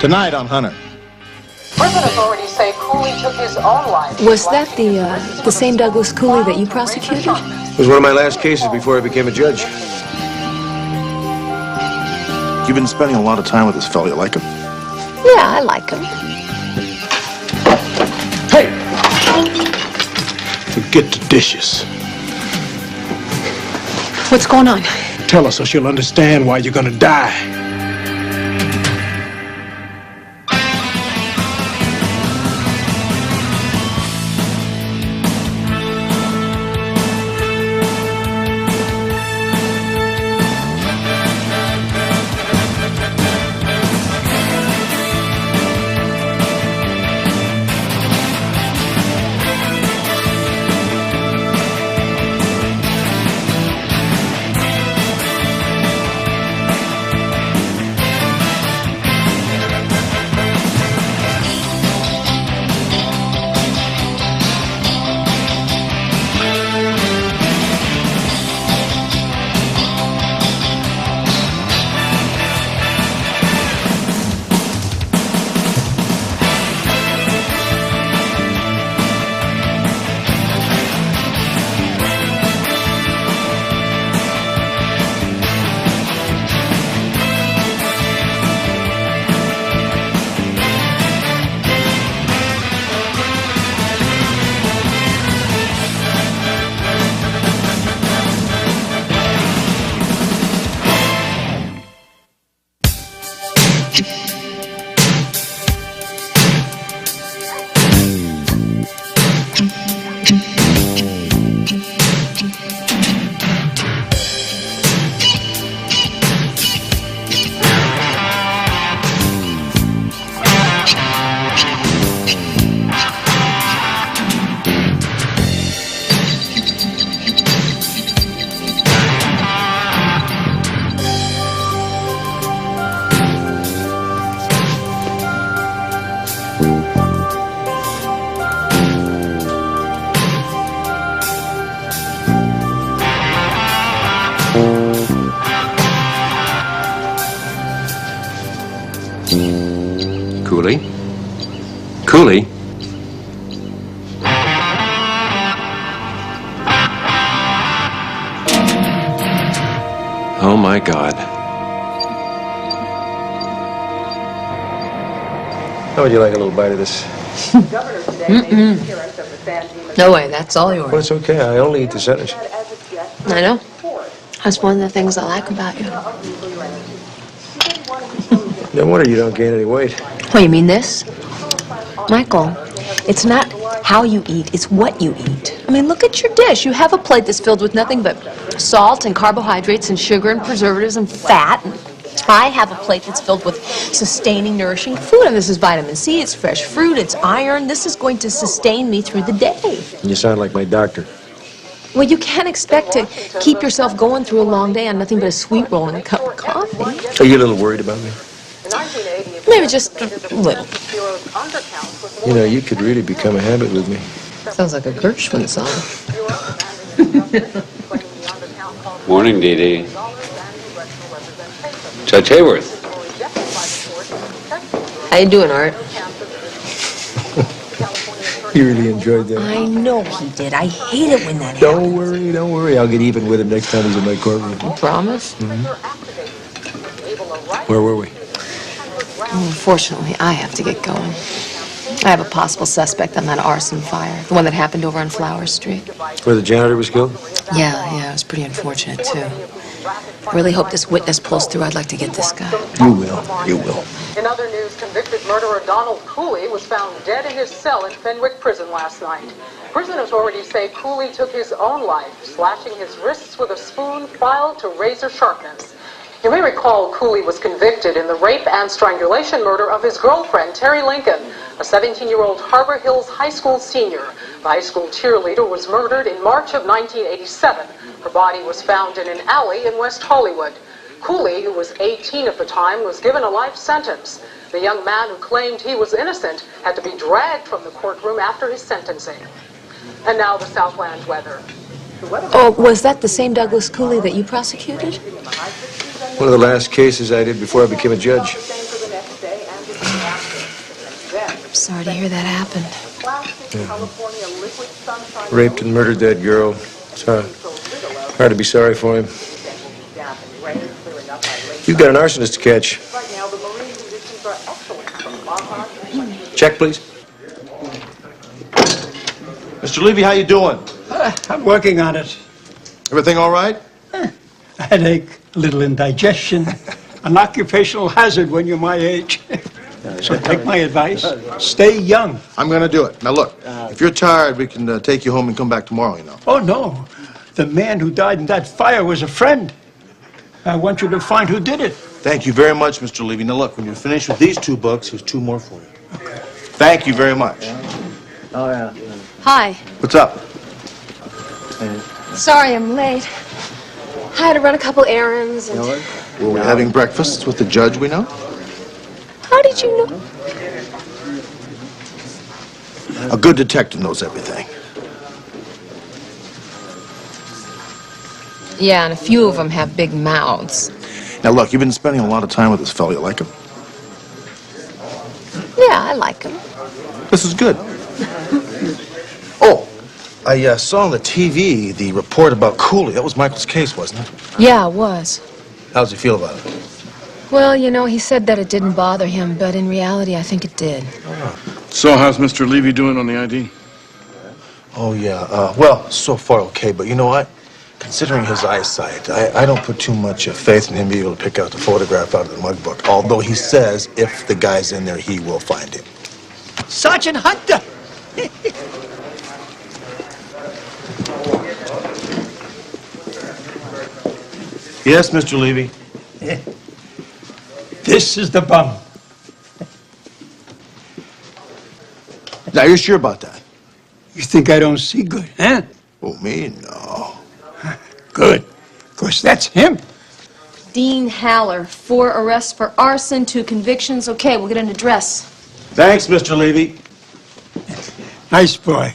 Tonight on Hunter. Prison authorities say Cooley took his own life. Was that the same Douglas Cooley that you prosecuted? It was one of my last cases before I became a judge. You've been spending a lot of time with this fellow. You like him? Yeah, I like him. Hey! Forget the dishes. What's going on? Tell her so she'll understand why you're gonna die. Cooley? Cooley? Oh, my God. How would you like a little bite of this? No way, that's all yours. Well, it's okay. I only eat the centers. I know. That's one of the things I like about you. No wonder you don't gain any weight. Oh, you mean this? Michael, it's not how you eat, it's what you eat. I mean, look at your dish. You have a plate that's filled with nothing but salt and carbohydrates and sugar and preservatives and fat. And I have a plate that's filled with sustaining, nourishing food. And this is vitamin C, it's fresh fruit, it's iron. This is going to sustain me through the day. You sound like my doctor. Well, you can't expect to keep yourself going through a long day on nothing but a sweet roll and a cup of coffee. Are you a little worried about me? Maybe just a little. You know, you could really become a habit with me. Sounds like a Gershwin song. Morning, Dee Dee. Judge Hayworth. How you doing, Art? You really enjoyed that. I know he did. I hate it when that happens. Don't worry. I'll get even with him next time he's in my courtroom. You promise? Mm-hmm. Where were we? Unfortunately, I have to get going. I have a possible suspect on that arson fire, the one that happened over on Flower Street. Where the janitor was killed? Yeah, it was pretty unfortunate, too. I really hope this witness pulls through. I'd like to get this guy. You will. In other news, convicted murderer Donald Cooley was found dead in his cell in Fenwick Prison last night. Prison authorities say Cooley took his own life, slashing his wrists with a spoon filed to razor sharpness. You may recall Cooley was convicted in the rape and strangulation murder of his girlfriend, Terry Lincoln, a 17-year-old Harbor Hills High School senior. The high school cheerleader was murdered in March of 1987. Her body was found in an alley in West Hollywood. Cooley, who was 18 at the time, was given a life sentence. The young man who claimed he was innocent had to be dragged from the courtroom after his sentencing. And now the Southland weather. Oh, was that the same Douglas Cooley that you prosecuted? One of the last cases I did before I became a judge. Sorry to hear that happened. Raped and murdered that girl. It's hard to be sorry for him. You've got an arsonist to catch. Check, please. Mr. Levy, how you doing? I'm working on it. Everything all right? A headache, a little indigestion, an occupational hazard when you're my age. So take my advice. Stay young. I'm going to do it. Now, look, if you're tired, we can take you home and come back tomorrow, you know. Oh, no. The man who died in that fire was a friend. I want you to find who did it. Thank you very much, Mr. Levy. Now, look, when you're finished with these 2 books, here's 2 more for you. Okay. Thank you very much. Oh, yeah. Hi. What's up? Sorry I'm late. I had to run a couple errands and... Were we having breakfast with the judge we know? How did you know? A good detective knows everything. Yeah, and a few of them have big mouths. Now, look, you've been spending a lot of time with this fellow. You like him? Yeah, I like him. This is good. Oh, I saw on the TV the report about Cooley. That was Michael's case, wasn't it? Yeah, it was. How does he feel about it? Well, you know, he said that it didn't bother him, but in reality, I think it did. So how's Mr. Levy doing on the ID? Oh, yeah. Well, so far okay, but you know what? Considering his eyesight, I don't put too much faith in him being able to pick out the photograph out of the mug book, although he says if the guy's in there, he will find him. Sergeant Hunter! Yes, Mr. Levy. This is the bum. Now, you're sure about that? You think I don't see good, huh? Oh, me? No. Good. Because that's him. Dean Haller, 4 arrests for arson, 2 convictions. Okay, we'll get an address. Thanks, Mr. Levy. Nice boy.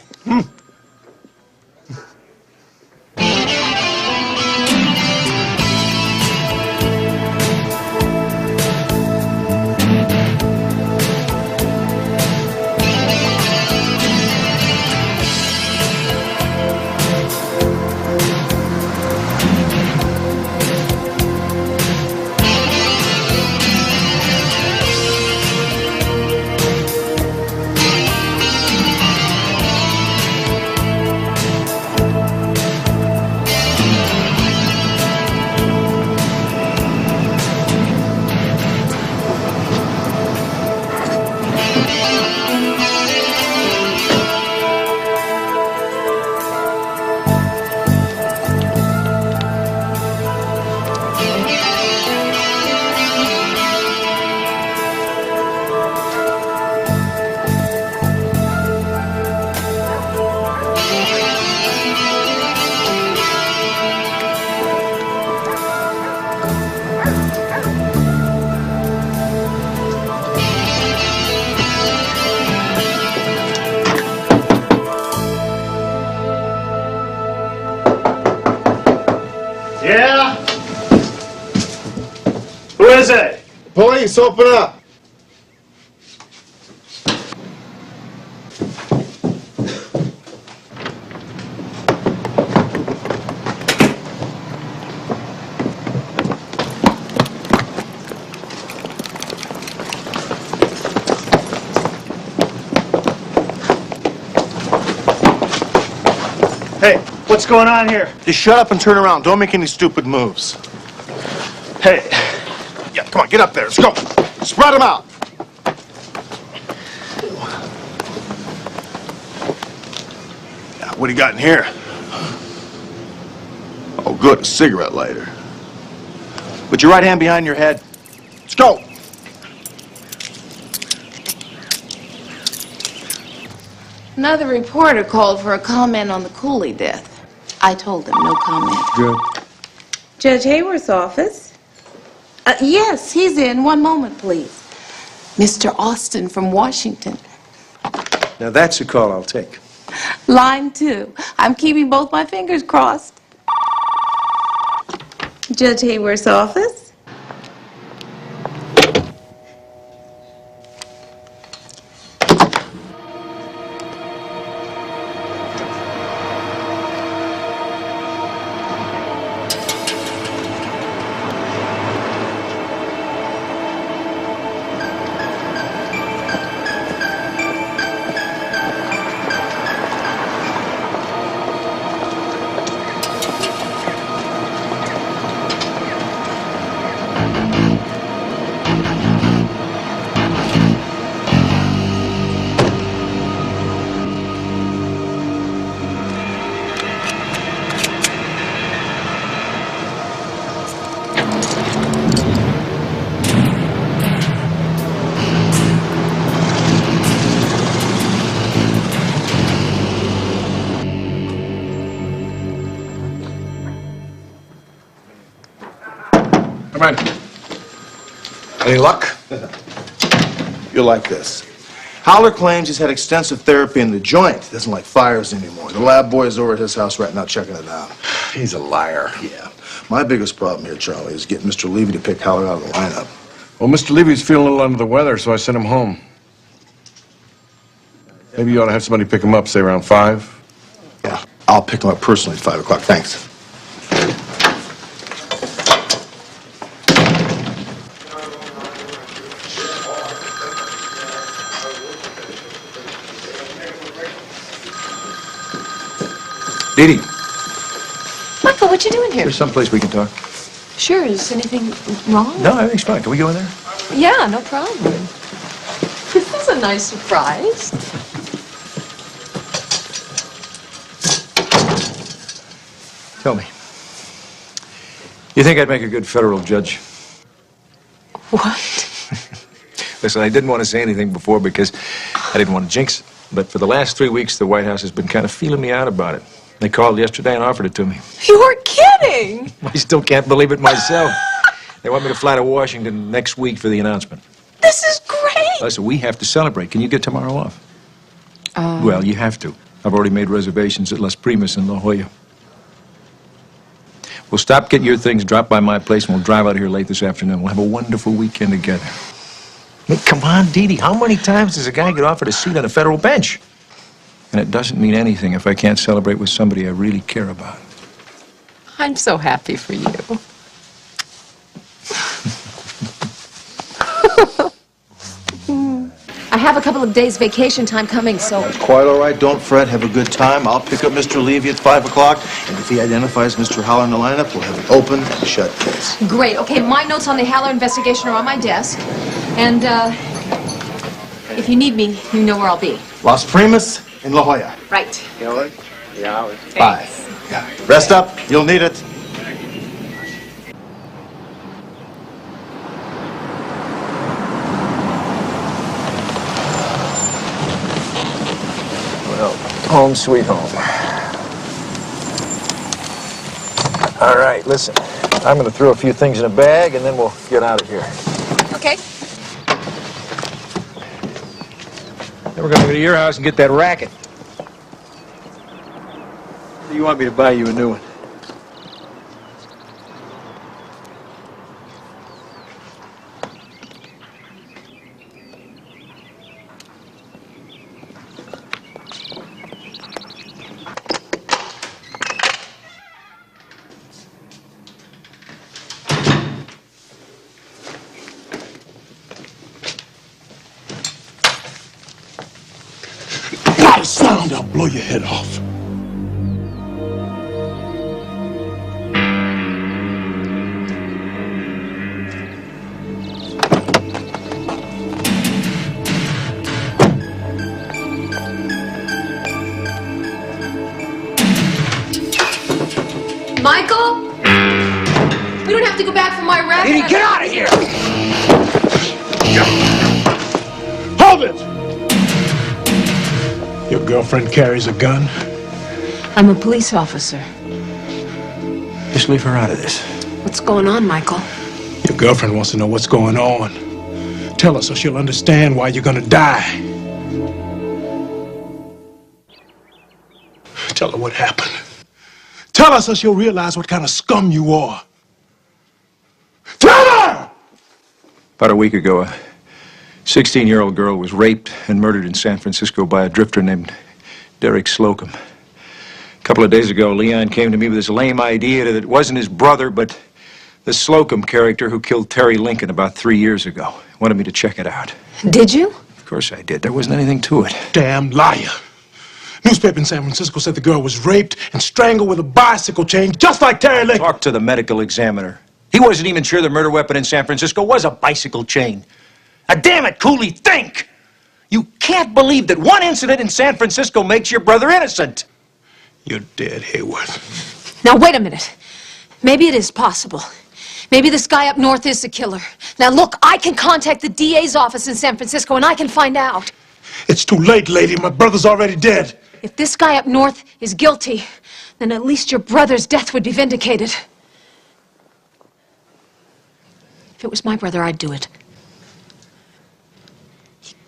Yeah? Who is it? Police, open up. Hey, what's going on here? Just shut up and turn around. Don't make any stupid moves. Hey, Yeah, come on, get up there. Let's go. Spread them out. Yeah, what do you got in here? Oh, good, a cigarette lighter. Put your right hand behind your head. Let's go. Another reporter called for a comment on the Cooley death. I told him no comment. Good. Judge Hayworth's office? Yes, he's in. One moment, please. Mr. Austin from Washington. Now that's a call I'll take. Line 2. I'm keeping both my fingers crossed. Judge Hayworth's office? Any luck? You're like this. Howler claims he's had extensive therapy in the joint. Doesn't like fires anymore. The lab boys are at his house right now checking it out. He's a liar. Yeah. My biggest problem here, Charlie, is getting Mr. Levy to pick Howler out of the lineup. Well, Mr. Levy's feeling a little under the weather, so I sent him home. Maybe you ought to have somebody pick him up, say around 5. Yeah. I'll pick him up personally at 5 o'clock. Thanks. Dee Dee, Michael, what you doing here? there's someplace we can talk. Sure, is anything wrong? No, everything's fine. Can we go in there? Yeah, no problem. This is a nice surprise. Tell me. You think I'd make a good federal judge? What? Listen, I didn't want to say anything before because I didn't want to jinx it. But for the last 3 weeks, the White House has been kind of feeling me out about it. They called yesterday and offered it to me. You're kidding! I still can't believe it myself. They want me to fly to Washington next week for the announcement. This is great! Listen, we have to celebrate. Can you get tomorrow off? Well, you have to. I've already made reservations at Las Primas in La Jolla. We'll stop getting your things, drop by my place, and we'll drive out of here late this afternoon. We'll have a wonderful weekend together. I mean, come on, Dee Dee. How many times does a guy get offered a seat on a federal bench? And it doesn't mean anything if I can't celebrate with somebody I really care about. I'm so happy for you. I have a couple of days vacation time coming, so... Quite all right. Don't fret. Have a good time. I'll pick up Mr. Levy at 5 o'clock, and if he identifies Mr. Howler in the lineup, we'll have an open and shut case. Great. Okay, my notes on the Haller investigation are on my desk. And, if you need me, you know where I'll be. Las Primas in La Jolla. Right. 5. Yeah. Rest up. You'll need it. Well, home sweet home. All right, listen. I'm going to throw a few things in a bag, and then we'll get out of here. Okay. Then we're going to go to your house and get that racket. Do you want me to buy you a new one? Not a sound, I'll blow your head off. Michael? We don't have to go back for my racket. Dee Dee, get out of here! Hold it! Your girlfriend carries a gun? I'm a police officer. Just leave her out of this. What's going on, Michael? Your girlfriend wants to know what's going on. Tell her so she'll understand why you're gonna die. Tell her what happened. Tell her so she'll realize what kind of scum you are. Tell her! About a week ago, a 16-year-old girl was raped and murdered in San Francisco by a drifter named Derek Slocum. A couple of days ago, Leon came to me with this lame idea that it wasn't his brother, but the Slocum character who killed Terry Lincoln about 3 years ago. Wanted me to check it out. Did you? Of course I did. There wasn't anything to it. Damn liar. Newspaper in San Francisco said the girl was raped and strangled with a bicycle chain, just like Terry Lincoln. Talk to the medical examiner. He wasn't even sure the murder weapon in San Francisco was a bicycle chain. Damn it, Cooley, think! You can't believe that one incident in San Francisco makes your brother innocent. You're dead, Hayworth. Now, wait a minute. Maybe it is possible. Maybe this guy up north is the killer. Now, look, I can contact the DA's office in San Francisco, and I can find out. It's too late, lady. My brother's already dead. If this guy up north is guilty, then at least your brother's death would be vindicated. If it was my brother, I'd do it.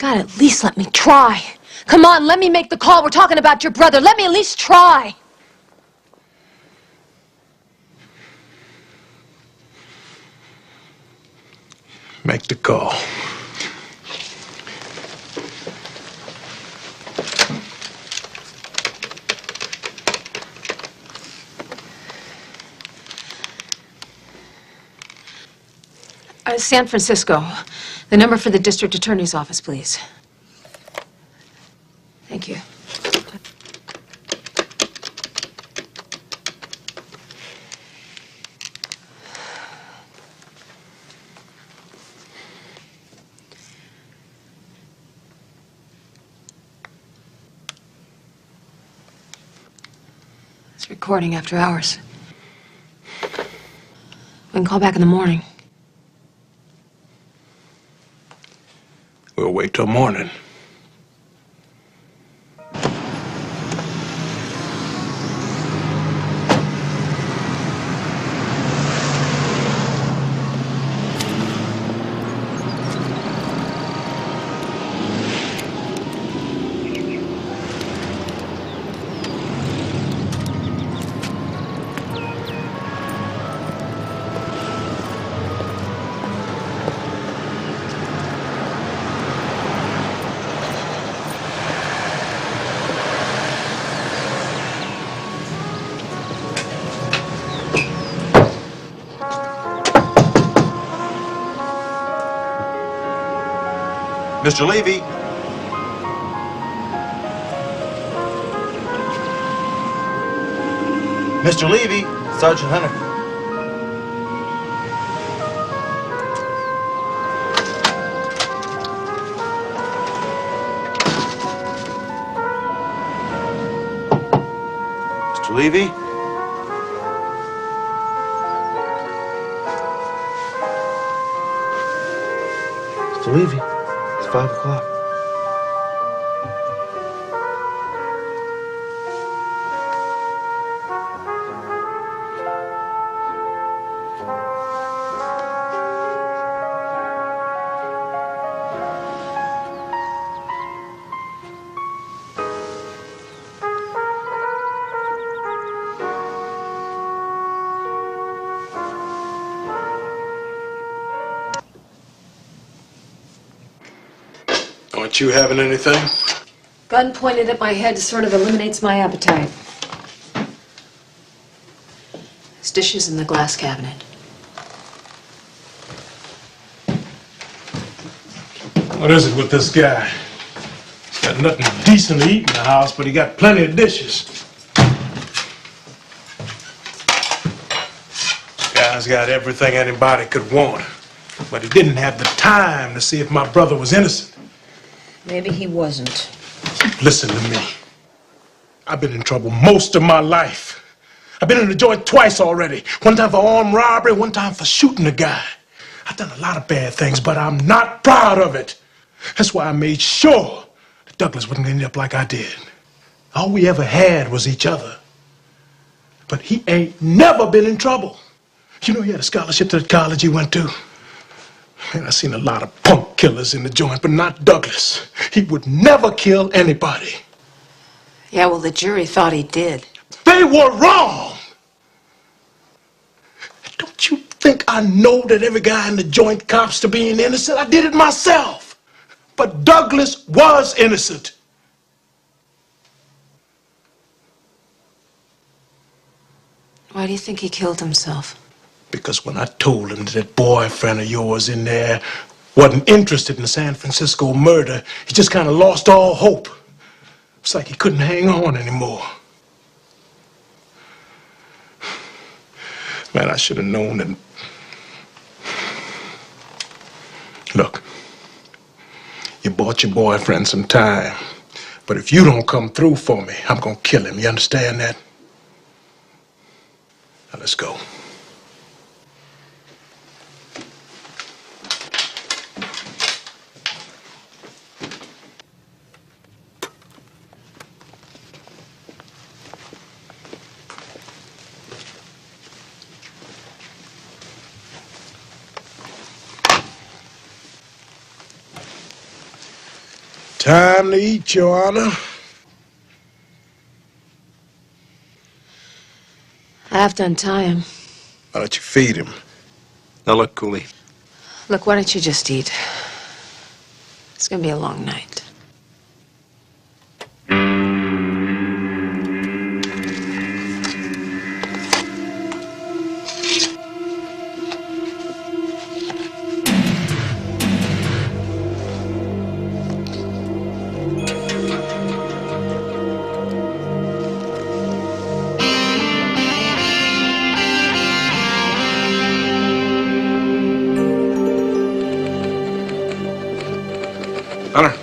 God, at least let me try. Come on, let me make the call. We're talking about your brother. Let me at least try. Make the call. San Francisco. The number for the district attorney's office, please. Thank you. It's recording after hours. We can call back in the morning. We'll wait till morning. Mr. Levy. Mr. Levy, Sergeant Hunter. Mr. Levy? Mr. Levy, it's 5 o'clock. Aren't you having anything? Gun pointed at my head sort of eliminates my appetite. There's dishes in the glass cabinet. What is it with this guy? He's got nothing decent to eat in the house, but he got plenty of dishes. This guy's got everything anybody could want, but he didn't have the time to see if my brother was innocent. Maybe he wasn't. Listen to me. I've been in trouble most of my life. I've been in the joint twice already. One time for armed robbery, one time for shooting a guy. I've done a lot of bad things, but I'm not proud of it. That's why I made sure that Douglas wouldn't end up like I did. All we ever had was each other. But he ain't never been in trouble. You know, he had a scholarship to the college he went to. Man, I've seen a lot of punk killers in the joint, but not Douglas. He would never kill anybody. Yeah, well, the jury thought he did. They were wrong. Don't you think I know that every guy in the joint cops to being innocent? I did it myself. But Douglas was innocent. Why do you think he killed himself? Because when I told him that boyfriend of yours in there wasn't interested in the San Francisco murder, he just kind of lost all hope. It's like he couldn't hang on anymore. Man, I should have known that. Look, you bought your boyfriend some time, but if you don't come through for me, I'm gonna kill him. You understand that? Now let's go. Time to eat, Your Honor. I have to untie him. Why don't you feed him? Now look, Cooley. Look, why don't you just eat? It's gonna be a long night. Hunter,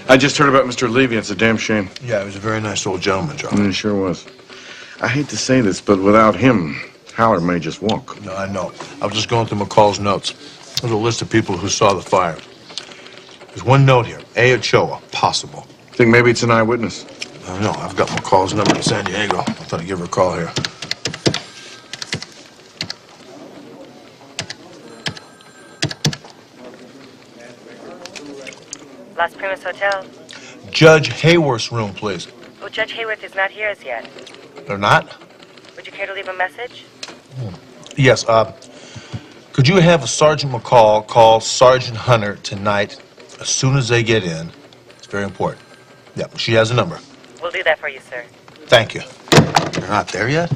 I just heard about Mr. Levy. It's a damn shame. Yeah, he was a very nice old gentleman, Charlie. He sure was. I hate to say this, but without him, Howard may just walk. No, I know. I was just going through McCall's notes. There's a list of people who saw the fire. There's one note here. A. Ochoa, possible. Think maybe it's an eyewitness. I don't know. I've got McCall's number in San Diego. I thought I'd give her a call here. Las Primas Hotel. Judge Hayworth's room, please. Oh, Judge Hayworth is not here as yet. They're not? Would you care to leave a message? Yes, could you have Sergeant McCall call Sergeant Hunter tonight as soon as they get in? It's very important. Yeah, she has a number. We'll do that for you, sir. Thank you. They're not there yet?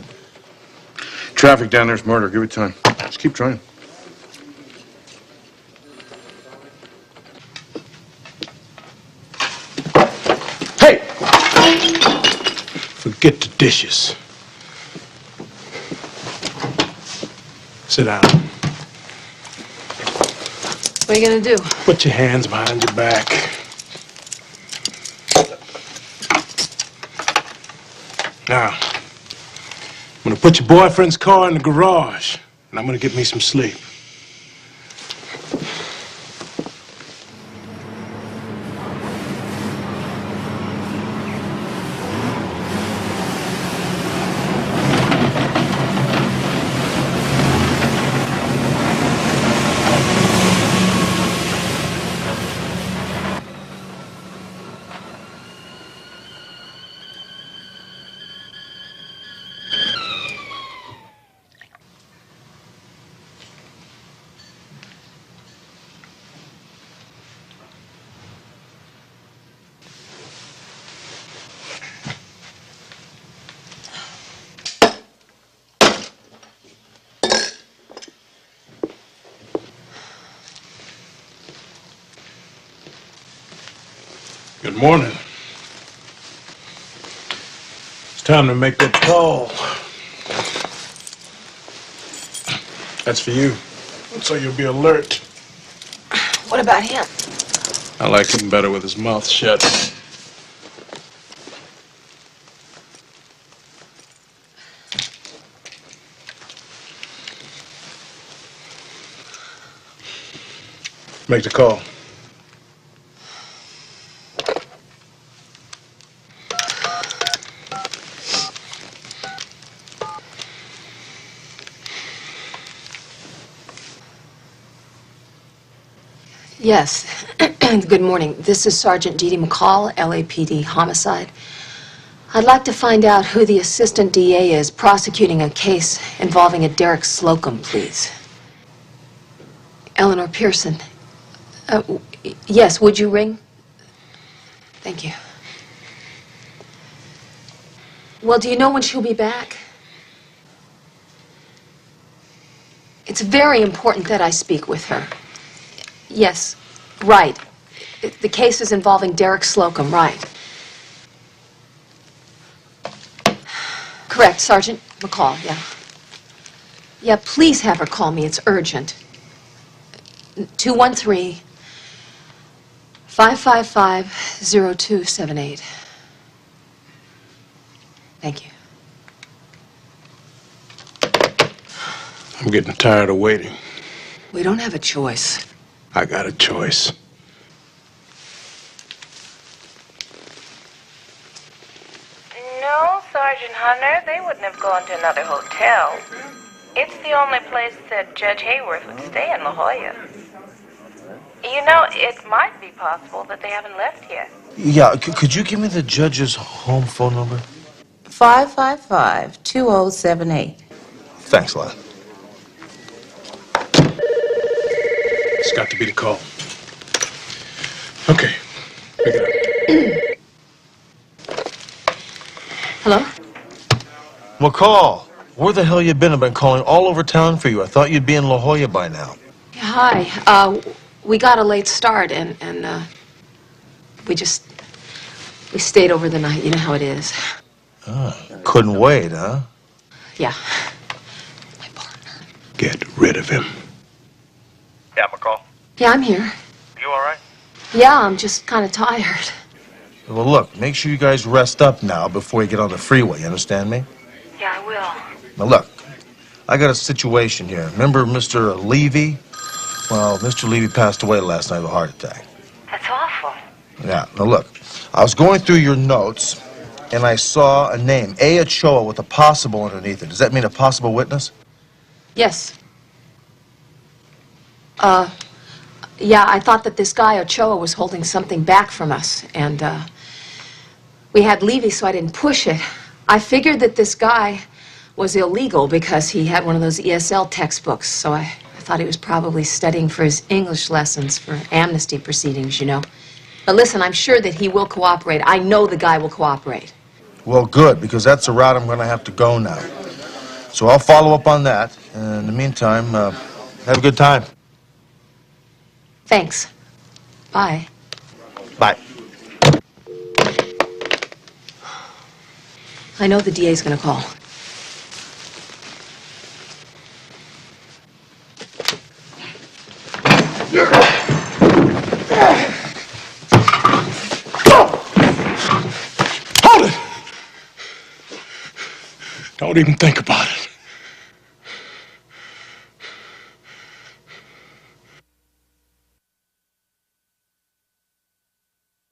Traffic down there's murder. Give it time. Just keep trying. Hey! Forget the dishes. Sit down. What are you gonna do? Put your hands behind your back. Now, I'm gonna put your boyfriend's car in the garage, and I'm gonna get me some sleep. Good morning. It's time to make that call. That's for you, so you'll be alert. What about him? I like him better with his mouth shut. Make the call. Yes. Good morning. This is Sergeant Dee Dee McCall, LAPD homicide. I'd like to find out who the assistant DA is prosecuting a case involving a Derek Slocum, please. Eleanor Pearson. Yes, would you ring? Thank you. Well, do you know when she'll be back? It's very important that I speak with her. Yes, right. The case is involving Derek Slocum, right. Correct, Sergeant McCall, yeah. Yeah, please have her call me. It's urgent. 213-555-0278. Thank you. I'm getting tired of waiting. We don't have a choice. I got a choice. No, Sergeant Hunter, they wouldn't have gone to another hotel. It's the only place that Judge Hayworth would stay in La Jolla. You know, it might be possible that they haven't left yet. Yeah, could you give me the judge's home phone number? 555-2078. Thanks a lot. It's got to be the call. Okay, pick it up. Hello? McCall, where the hell you been? I've been calling all over town for you. I thought you'd be in La Jolla by now. Yeah, hi. We got a late start, and we stayed over the night. You know how it is. Couldn't wait, huh? Yeah. Get rid of him. Yeah, McCall. Yeah, I'm here. You all right? Yeah, I'm just kind of tired. Well, look, make sure you guys rest up now before you get on the freeway. You understand me? Yeah, I will. Now, look, I got a situation here. Remember Mr. Levy? Well, Mr. Levy passed away last night of a heart attack. That's awful. Yeah, now look, I was going through your notes, and I saw a name, A. Ochoa, with a possible underneath it. Does that mean a possible witness? Yes. Yeah, I thought that this guy, Ochoa, was holding something back from us, and, we had Levy, so I didn't push it. I figured that this guy was illegal because he had one of those ESL textbooks, so I thought he was probably studying for his English lessons for amnesty proceedings, you know. But listen, I'm sure that he will cooperate. I know the guy will cooperate. Well, good, because that's the route I'm going to have to go now. So I'll follow up on that. And in the meantime, have a good time. Thanks. Bye. Bye. I know the DA's gonna call. Hold it! Don't even think about it.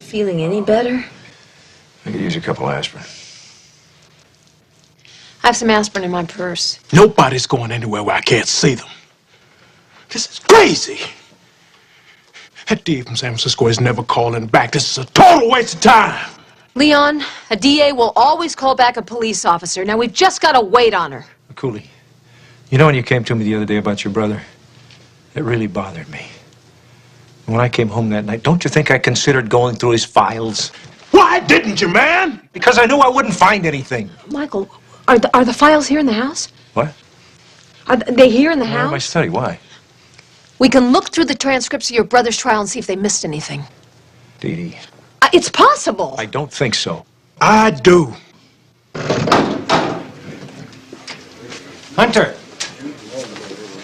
Feeling any better? I could use a couple aspirin. I have some aspirin in my purse. Nobody's going anywhere where I can't see them. This is crazy. That DA from San Francisco is never calling back. This is a total waste of time. Leon, a DA will always call back a police officer. Now, we've just got to wait on her. Cooley, you know when you came to me the other day about your brother? It really bothered me. When I came home that night, don't you think I considered going through his files? Why didn't you, man? Because I knew I wouldn't find anything. Michael, are the files here in the house? What? Are they here in the Where in my house? study? Why? We can look through the transcripts of your brother's trial and see if they missed anything. Dee Dee, It's possible. I don't think so. I do. Hunter!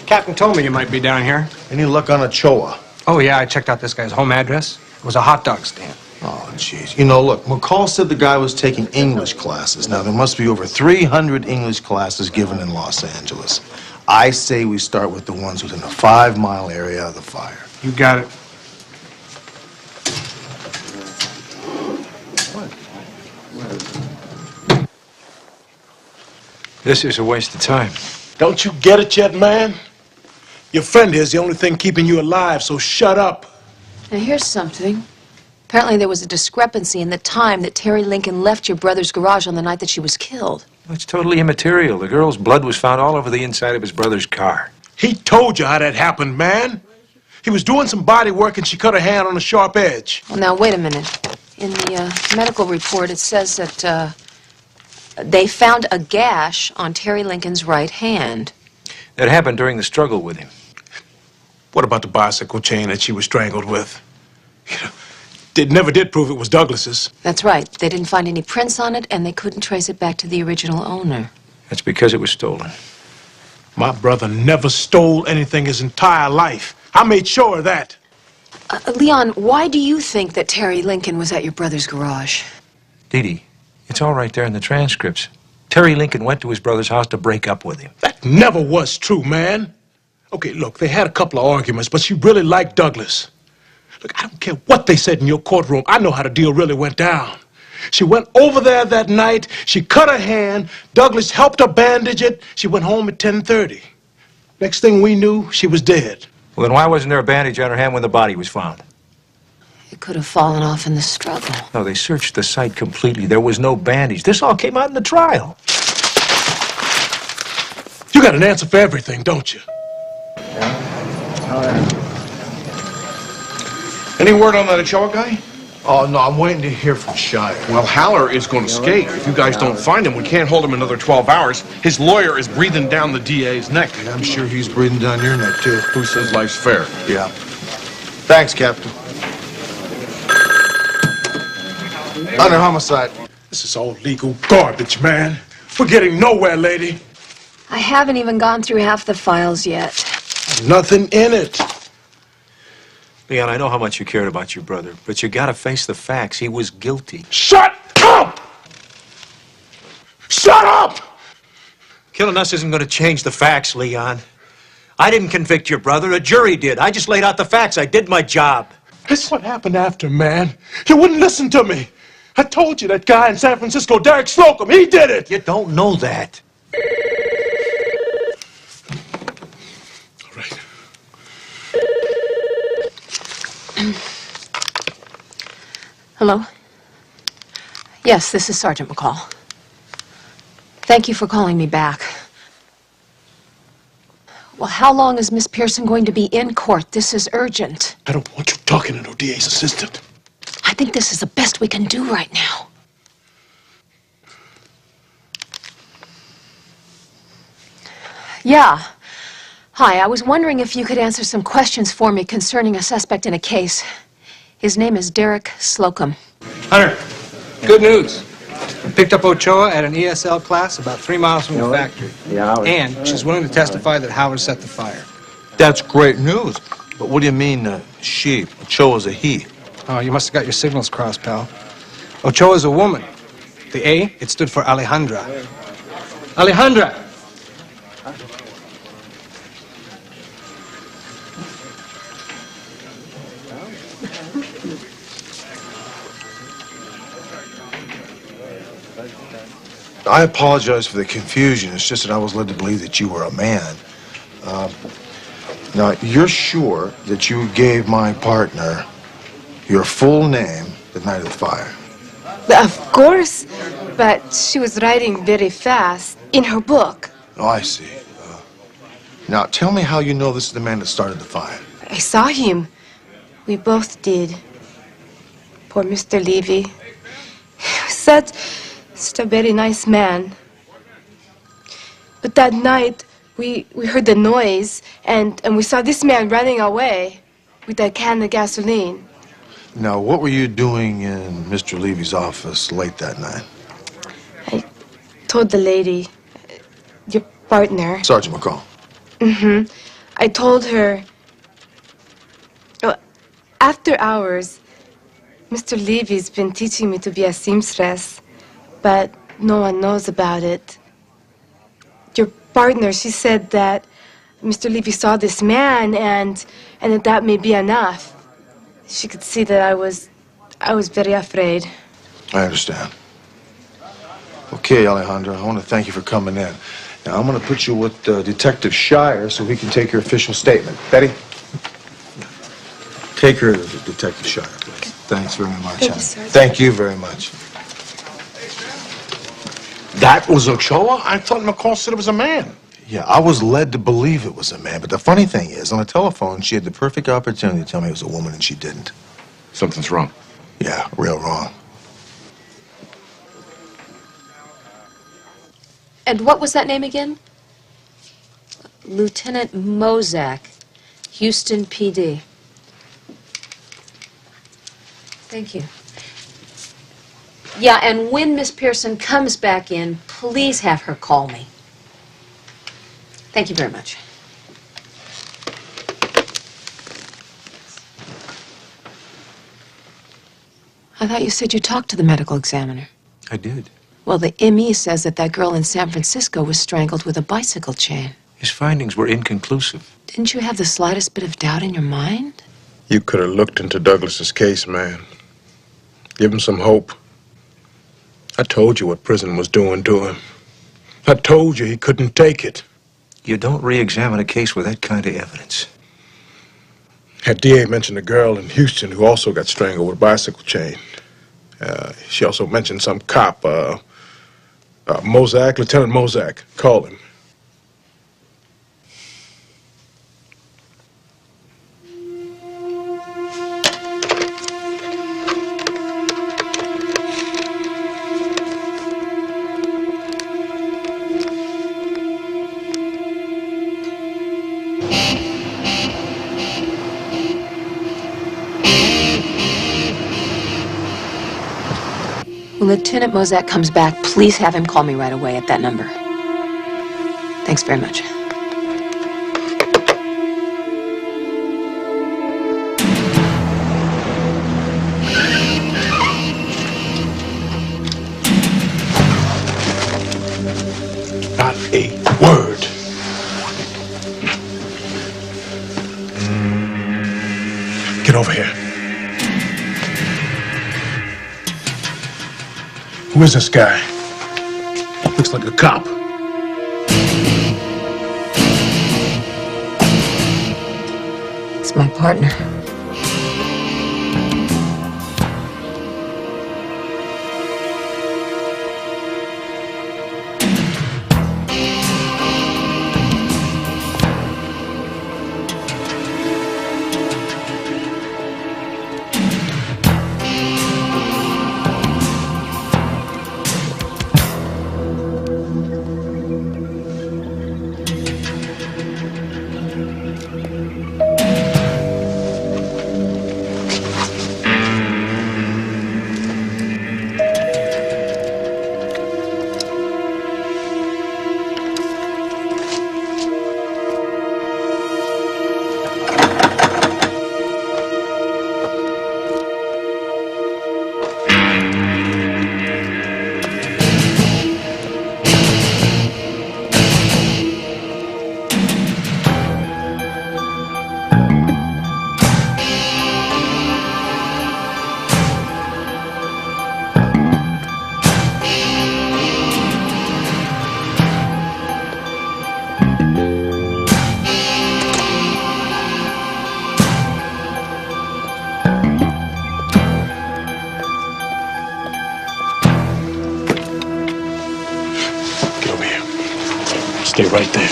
Captain told me you might be down here. Any luck on Ochoa? Oh, yeah, I checked out this guy's home address. It was a hot dog stand. Oh, jeez. You know, look, McCall said the guy was taking English classes. Now, there must be over 300 English classes given in Los Angeles. I say we start with the ones within a 5-mile area of the fire. You got it. This is a waste of time. Don't you get it yet, man? Your friend here's the only thing keeping you alive, so shut up. Now, here's something. Apparently, there was a discrepancy in the time that Terry Lincoln left your brother's garage on the night that she was killed. It's totally immaterial. The girl's blood was found all over the inside of his brother's car. He told you how that happened, man. He was doing some body work and she cut her hand on a sharp edge. Well, now, wait a minute. In the medical report, it says that they found a gash on Terry Lincoln's right hand. That happened during the struggle with him. What about the bicycle chain that she was strangled with? You know, it never did prove it was Douglas's. That's right. They didn't find any prints on it, and they couldn't trace it back to the original owner. That's because it was stolen. My brother never stole anything his entire life. I made sure of that. Leon, why do you think that Terry Lincoln was at your brother's garage? Dee Dee, it's all right there in the transcripts. Terry Lincoln went to his brother's house to break up with him. That never was true, man. Okay, look, they had a couple of arguments, but she really liked Douglas. Look, I don't care what they said in your courtroom. I know how the deal really went down. She went over there that night. She cut her hand. Douglas helped her bandage it. She went home at 10:30. Next thing we knew, she was dead. Well, then why wasn't there a bandage on her hand when the body was found? It could have fallen off in the struggle. No, they searched the site completely. There was no bandage. This all came out in the trial. You got an answer for everything, don't you? Any word on that Ochoa guy? Oh, no, I'm waiting to hear from Shire. Well, Haller is going to skate. If you guys don't find him, we can't hold him another 12 hours. His lawyer is breathing down the DA's neck. Yeah, I'm sure he's breathing down your neck, too. Who says life's fair? Yeah. Thanks, Captain. Under homicide. This is all legal garbage, man. We're getting nowhere, lady. I haven't even gone through half the files yet. Nothing in it. Leon, I know how much you cared about your brother, but you gotta face the facts. He was guilty. Shut up! Shut up! Killing us isn't gonna change the facts, Leon. I didn't convict your brother. A jury did. I just laid out the facts. I did my job. That's what happened after, man. You wouldn't listen to me. I told you that guy in San Francisco, Derek Slocum, he did it. You don't know that. All right. Hello? Yes, this is Sergeant McCall. Thank you for calling me back. Well, how long is Miss Pearson going to be in court? This is urgent. I don't want you talking to no DA's assistant. I think this is the best we can do right now. Yeah. Hi, I was wondering if you could answer some questions for me concerning a suspect in a case. His name is Derek Slocum. Hunter, good news. Picked up Ochoa at an ESL class about 3 miles from the factory. And she's willing to testify that Howard set the fire. That's great news. But what do you mean, she? Ochoa's a he. Oh, you must have got your signals crossed, pal. Ochoa's a woman. The A, it stood for Alejandra. Alejandra! I apologize for the confusion. It's just that I was led to believe that you were a man. Now, you're sure that you gave my partner your full name the night of the fire? Of course, but she was writing very fast in her book. Oh, I see. Now, tell me how you know this is the man that started the fire. I saw him. We both did. Poor Mr. Levy. Such a very nice man. But that night, we heard the noise, and we saw this man running away with a can of gasoline. Now, what were you doing in Mr. Levy's office late that night? I told the lady, your partner. Sergeant McCall. Mm-hmm. I told her, after hours, Mr. Levy's been teaching me to be a seamstress, but no one knows about it. Your partner, she said that Mr. Levy saw this man and that may be enough. She could see that I was very afraid. I understand. Okay, Alejandra, I want to thank you for coming in. Now, I'm going to put you with Detective Shire so he can take your official statement. Betty? Take her to Detective Shire, please. Thanks very much. Thank you, Sergeant. Thank you very much. That was Ochoa? I thought McCall said it was a man. Yeah, I was led to believe it was a man, but the funny thing is, on the telephone, she had the perfect opportunity to tell me it was a woman, and she didn't. Something's wrong. Yeah, real wrong. And what was that name again? Lieutenant Mozak, Houston PD. Thank you. Yeah, and when Miss Pearson comes back in, please have her call me. Thank you very much. I thought you said you talked to the medical examiner. I did. Well, the ME says that girl in San Francisco was strangled with a bicycle chain. His findings were inconclusive. Didn't you have the slightest bit of doubt in your mind? You could have looked into Douglas's case, man. Give him some hope. I told you what prison was doing to him. I told you he couldn't take it. You don't re-examine a case with that kind of evidence. Had DA mentioned a girl in Houston who also got strangled with a bicycle chain. She also mentioned some cop, Mozak, Lieutenant Mozak. Call him. When Lieutenant Mozak comes back, please have him call me right away at that number. Thanks very much. Not a word. Get over here. Who is this guy? Looks like a cop. It's my partner. Stay right there.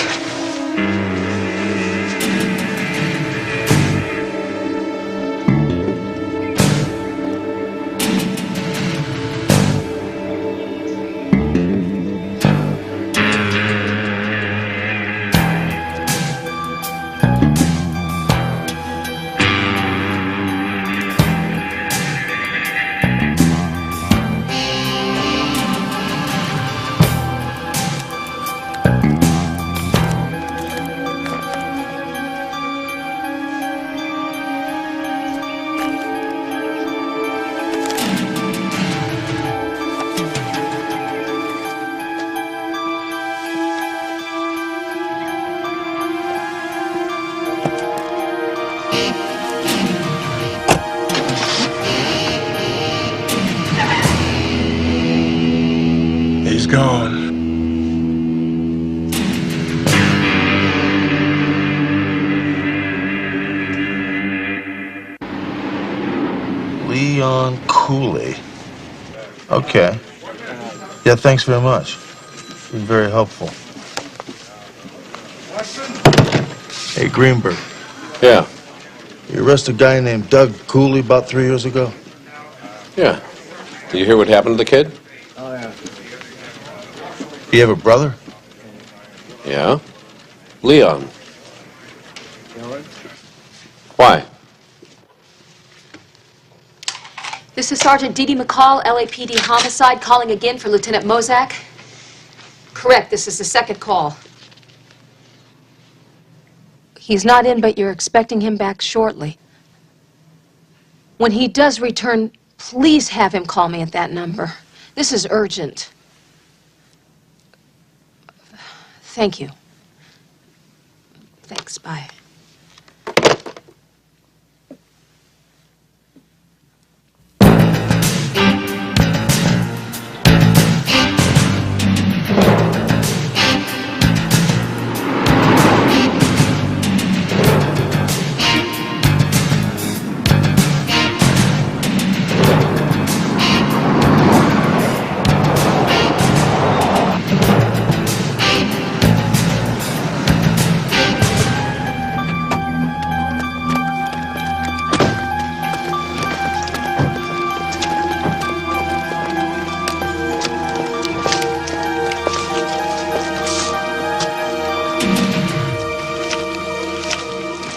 He's gone. Leon Cooley. Okay. Yeah, thanks very much. You're very helpful. Hey, Greenberg. Yeah. You arrested a guy named Doug Cooley about 3 years ago? Yeah. Did you hear what happened to the kid? Do you have a brother? Yeah. Leon. Why? This is Sergeant Dee Dee McCall, LAPD homicide, calling again for Lieutenant Mozak. Correct, this is the second call. He's not in, but you're expecting him back shortly. When he does return, please have him call me at that number. This is urgent. Thank you. Thanks, bye.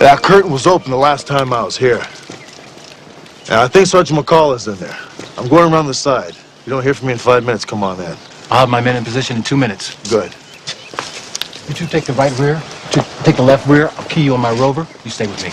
That curtain was open the last time I was here. And I think Sergeant McCall is in there. I'm going around the side. If you don't hear from me in 5 minutes, come on in. I'll have my men in position in 2 minutes. Good. You two take the right rear. Take the left rear. I'll key you on my rover. You stay with me.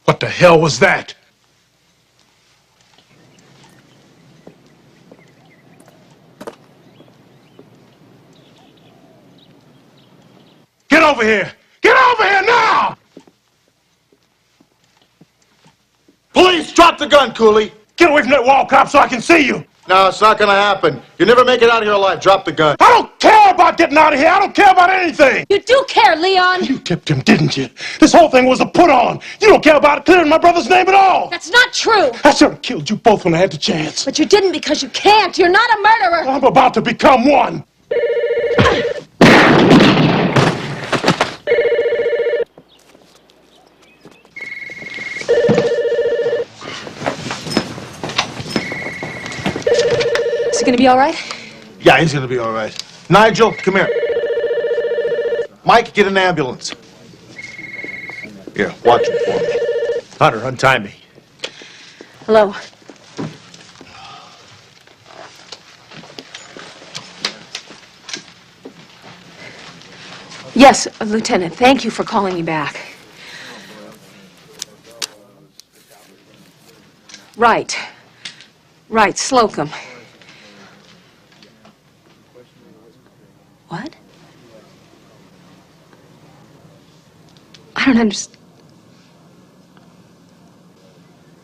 What the hell was that? Get over here! Get over here now! Police, drop the gun, Cooley! Get away from that wall, cop, so I can see you! No, it's not gonna happen. You never make it out of here alive. Drop the gun. I don't care about getting out of here! I don't care about anything! You do care, Leon! You tipped him, didn't you? This whole thing was a put-on. You don't care about clearing my brother's name at all! That's not true! I should have killed you both when I had the chance. But you didn't because you can't. You're not a murderer! I'm about to become one! Is he gonna be all right? Yeah, he's gonna be all right. Nigel, come here. Mike, get an ambulance. Here, watch him for me. Hunter, untie me. Hello. Yes, Lieutenant, thank you for calling me back. Right. Right, Slocum. What? I don't understand.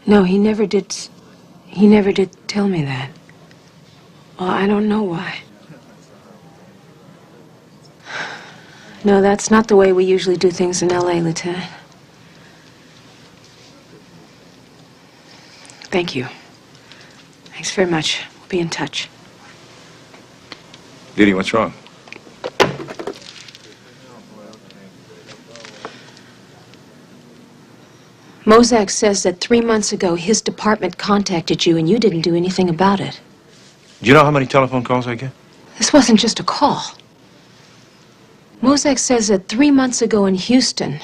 No, he never did tell me that. Well, I don't know why. No, that's not the way we usually do things in L.A., Lieutenant. Thank you. Thanks very much. We'll be in touch. Didi, what's wrong? Mozak says that 3 months ago his department contacted you and you didn't do anything about it. Do you know how many telephone calls I get? This wasn't just a call. Mozak says that 3 months ago in Houston,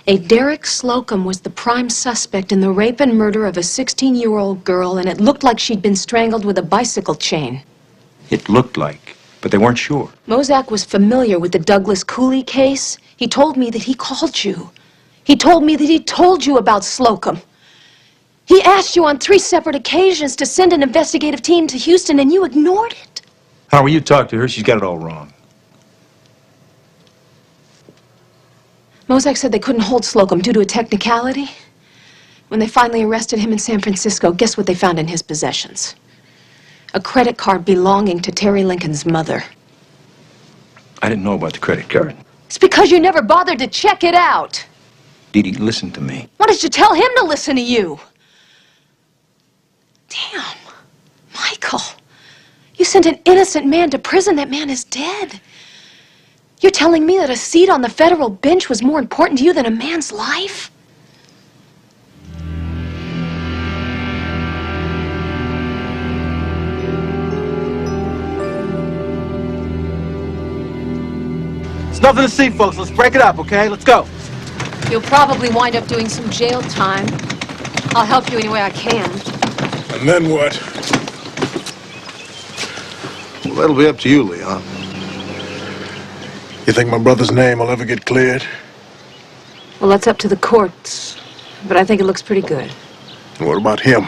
a Derek Slocum was the prime suspect in the rape and murder of a 16-year-old girl, and it looked like she'd been strangled with a bicycle chain. It looked like, but they weren't sure. Mozak was familiar with the Douglas Cooley case. He told me that he called you. He told me that he told you about Slocum. He asked you on 3 separate occasions to send an investigative team to Houston, and you ignored it. How will you talk to her? She's got it all wrong. Mozak said they couldn't hold Slocum due to a technicality. When they finally arrested him in San Francisco, guess what they found in his possessions? A credit card belonging to Terry Lincoln's mother. I didn't know about the credit card. It's because you never bothered to check it out. Didi, listen to me. Why did you tell him to listen to you? Damn. Michael. You sent an innocent man to prison. That man is dead. You're telling me that a seat on the federal bench was more important to you than a man's life? It's nothing to see, folks. Let's break it up, okay? Let's go. You'll probably wind up doing some jail time. I'll help you any way I can. And then what? Well, that'll be up to you, Leon. You think my brother's name will ever get cleared? Well, that's up to the courts. But I think it looks pretty good. And what about him?